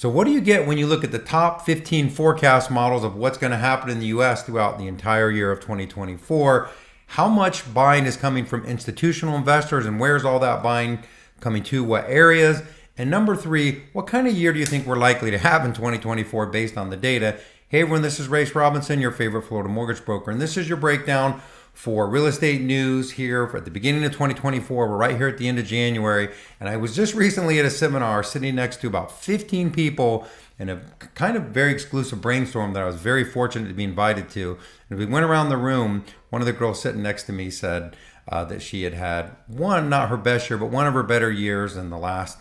So what do you get when you look at the top 15 forecast models of what's going to happen in the US throughout the entire year of 2024? How much buying is coming from institutional investors, and where's all that buying coming to? What areas? And number three, what kind of year do you think we're likely to have in 2024 based on the data? Hey everyone, this is Rayce Robinson, your favorite Florida mortgage broker, and this is your breakdown for real estate news here at the beginning of 2024. We're right here at the end of January, and I was just recently at a seminar sitting next to about 15 people in a kind of very exclusive brainstorm that I was very fortunate to be invited to. And we went around the room. One of the girls sitting next to me said that she had one, not her best year, but one of her better years in the last,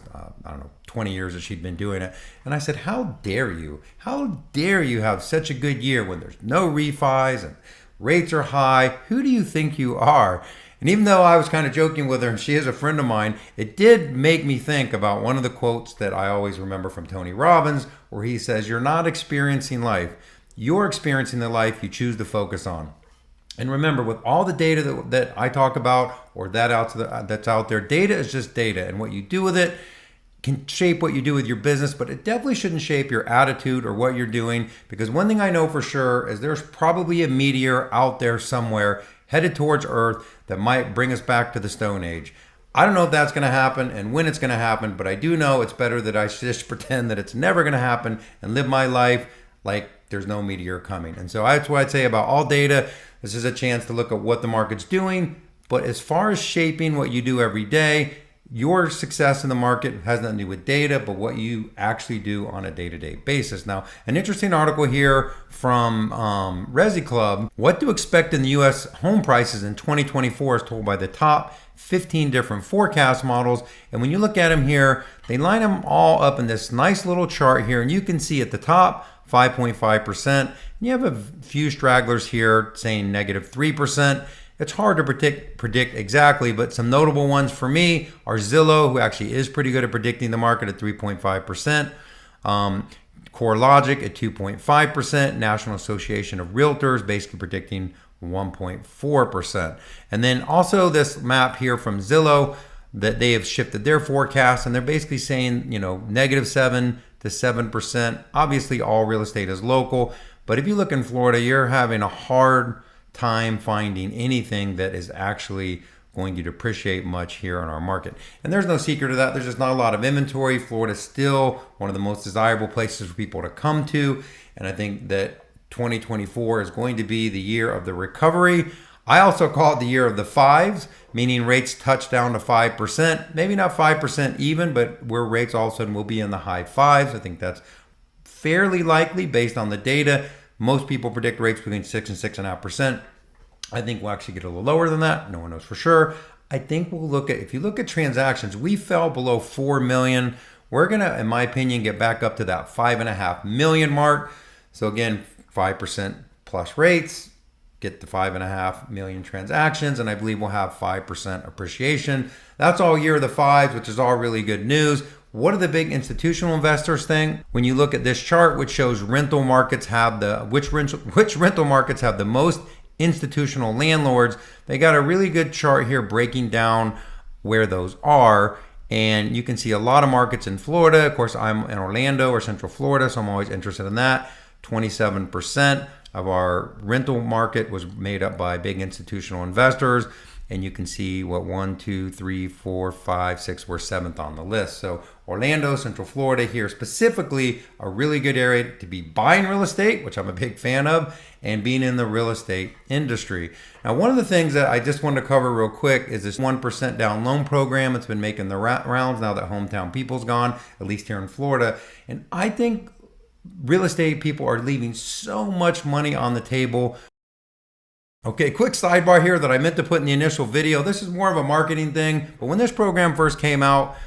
20 years that she'd been doing it. And I said, how dare you? How dare you have such a good year when there's no refis and rates are high? Who do you think you are? And even though I was kind of joking with her, and she is a friend of mine, it did make me think about one of the quotes that I always remember from Tony Robbins, where he says, you're not experiencing life. You're experiencing the life you choose to focus on. And remember, with all the data that I talk about or that's out there, data is just data. And what you do with it can shape what you do with your business, but it definitely shouldn't shape your attitude or what you're doing. Because one thing I know for sure is there's probably a meteor out there somewhere headed towards Earth that might bring us back to the Stone Age. I don't know if that's going to happen and when it's going to happen, but I do know it's better that I just pretend that it's never going to happen and live my life like there's no meteor coming. And so that's what I'd say about all data. This is a chance to look at what the market's doing. But as far as shaping what you do every day, your success in the market has nothing to do with data, but what you actually do on a day-to-day basis. Now, an interesting article here from Resi Club. What to expect in the U.S. home prices in 2024 is told by the top 15 different forecast models. And when you look at them here, they line them all up in this nice little chart here. And you can see at the top, 5.5%. And you have a few stragglers here saying negative 3%. It's hard to predict exactly, but some notable ones for me are Zillow, who actually is pretty good at predicting the market at 3.5%. CoreLogic at 2.5%. National Association of Realtors basically predicting 1.4%. And then also this map here from Zillow that they have shifted their forecast, and they're basically saying, negative 7 to 7%. Obviously, all real estate is local, but if you look in Florida, you're having a hard time finding anything that is actually going to depreciate much here in our market. And there's no secret to that. There's just not a lot of inventory. Florida is still one of the most desirable places for people to come to. And I think that 2024 is going to be the year of the recovery. I also call it the year of the fives, meaning rates touch down to 5%, maybe not 5% even, but where rates all of a sudden will be in the high fives. I think that's fairly likely based on the data. Most people predict rates between 6 and 6.5%. I think we'll actually get a little lower than that. No one knows for sure. I think we'll if you look at transactions, we fell below 4 million. We're going to, in my opinion, get back up to that 5.5 million mark. So again, 5% plus rates, get the 5.5 million transactions, and I believe we'll have 5% appreciation. That's all year of the fives, which is all really good news. What do the big institutional investors think? When you look at this chart, which shows rental markets have which rental markets have the most institutional landlords, they got a really good chart here breaking down where those are. And you can see a lot of markets in Florida. Of course, I'm in Orlando or Central Florida, so I'm always interested in that. 27% of our rental market was made up by big institutional investors. And you can see what 1, 2, 3, 4, 5, 6, we're seventh on the list. So Orlando, Central Florida here specifically, a really good area to be buying real estate, which I'm a big fan of, and being in the real estate industry. Now, one of the things that I just wanted to cover real quick is this 1% down loan program. It's been making the rounds now that Hometown People's gone, at least here in Florida. And I think real estate people are leaving so much money on the table. Okay, quick sidebar here that I meant to put in the initial video. This is more of a marketing thing, but when this program first came out,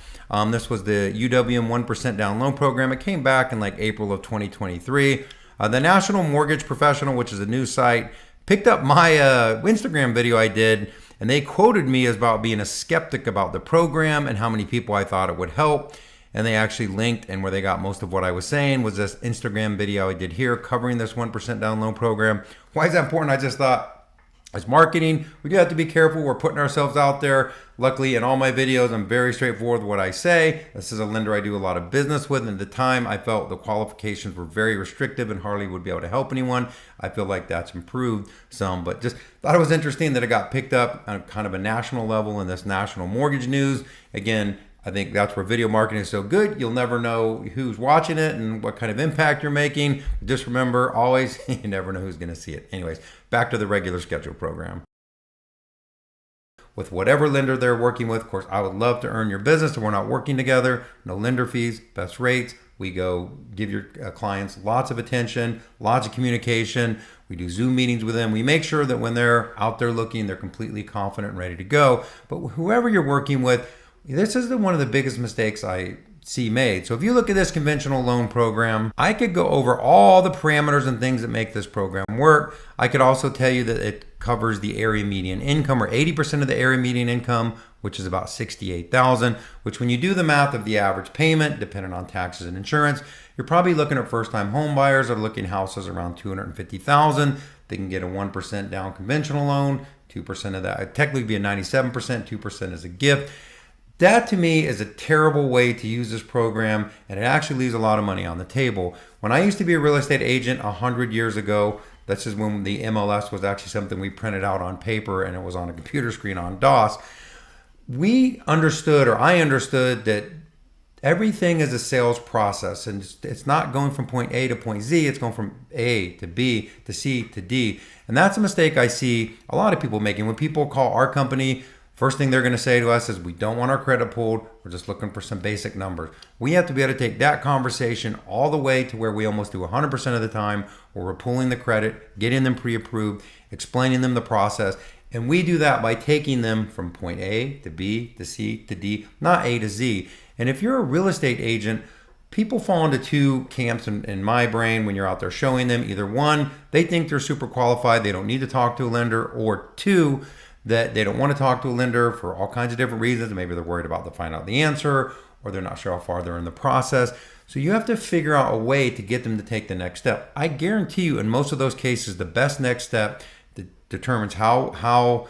this was the UWM 1% down loan program. It came back in like April of 2023. The National Mortgage Professional, which is a news site, picked up my Instagram video I did, and they quoted me as about being a skeptic about the program and how many people I thought it would help. And they actually linked, and where they got most of what I was saying was this Instagram video I did here covering this 1% down loan program. Why is that important? I just thought, As marketing, we do have to be careful. We're putting ourselves out there. Luckily, in all my videos, I'm very straightforward with what I say. This is a lender I do a lot of business with. And at the time, I felt the qualifications were very restrictive and hardly would be able to help anyone. I feel like that's improved some, but just thought it was interesting that it got picked up on kind of a national level in this national mortgage news. Again, I think that's where video marketing is so good. You'll never know who's watching it and what kind of impact you're making. Just remember, always, you never know who's going to see it. Anyways, back to the regular schedule program. With whatever lender they're working with, of course, I would love to earn your business if we're not working together. No lender fees, best rates. We go give your clients lots of attention, lots of communication. We do Zoom meetings with them. We make sure that when they're out there looking, they're completely confident and ready to go. But whoever you're working with, this is one of the biggest mistakes I see made. So if you look at this conventional loan program, I could go over all the parameters and things that make this program work. I could also tell you that it covers the area median income, or 80% of the area median income, which is about $68,000, which when you do the math of the average payment, depending on taxes and insurance, you're probably looking at first-time home buyers are looking houses around $250,000. They can get a 1% down conventional loan, 2% of that, technically be a 97%, 2% is a gift. That to me is a terrible way to use this program, and it actually leaves a lot of money on the table. When I used to be a real estate agent 100 years ago, this is when the MLS was actually something we printed out on paper and it was on a computer screen on DOS. We understood, or I understood, that everything is a sales process, and it's not going from point A to point Z, it's going from A to B to C to D. And that's a mistake I see a lot of people making. When people call our company, first thing they're going to say to us is, we don't want our credit pulled. We're just looking for some basic numbers. We have to be able to take that conversation all the way to where we almost do 100% of the time, where we're pulling the credit, getting them pre-approved, explaining them the process. And we do that by taking them from point A to B to C to D, not A to Z. And if you're a real estate agent, people fall into two camps in my brain when you're out there showing them. Either one, they think they're super qualified, they don't need to talk to a lender, or two, that they don't want to talk to a lender for all kinds of different reasons. Maybe they're worried about to find out the answer, or they're not sure how far they're in the process. So you have to figure out a way to get them to take the next step. I guarantee you, in most of those cases, the best next step that determines how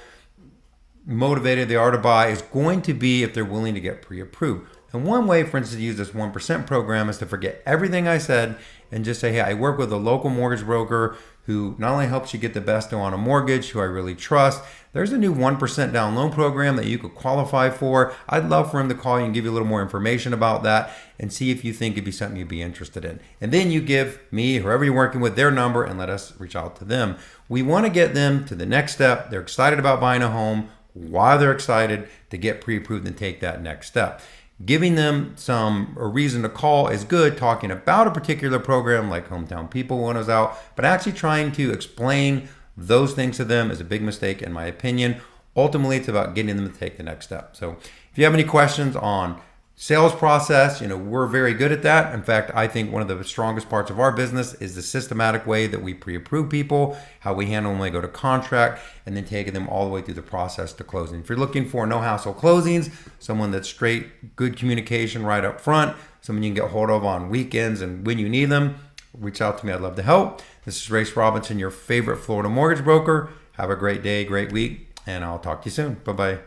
motivated they are to buy is going to be if they're willing to get pre-approved. And one way, for instance, to use this 1% program is to forget everything I said and just say, hey, I work with a local mortgage broker who not only helps you get the best deal on a mortgage, who I really trust. There's a new 1% down loan program that you could qualify for. I'd love for him to call you and give you a little more information about that and see if you think it'd be something you'd be interested in. And then you give me, whoever you're working with, their number and let us reach out to them. We want to get them to the next step. They're excited about buying a home. Why they're excited to get pre-approved and take that next step. Giving them a reason to call is good, talking about a particular program like Hometown People when I was out, but actually trying to explain those things to them is a big mistake in my opinion. Ultimately, it's about getting them to take the next step. So if you have any questions on sales process, we're very good at that. In fact, I think one of the strongest parts of our business is the systematic way that we pre-approve people, how we handle them when they go to contract, and then taking them all the way through the process to closing. If you're looking for no hassle closings, someone that's straight, good communication right up front, someone you can get hold of on weekends and when you need them, reach out to me. I'd love to help. This is Rayce Robinson, your favorite Florida mortgage broker. Have a great day, great week, and I'll talk to you soon. Bye-bye.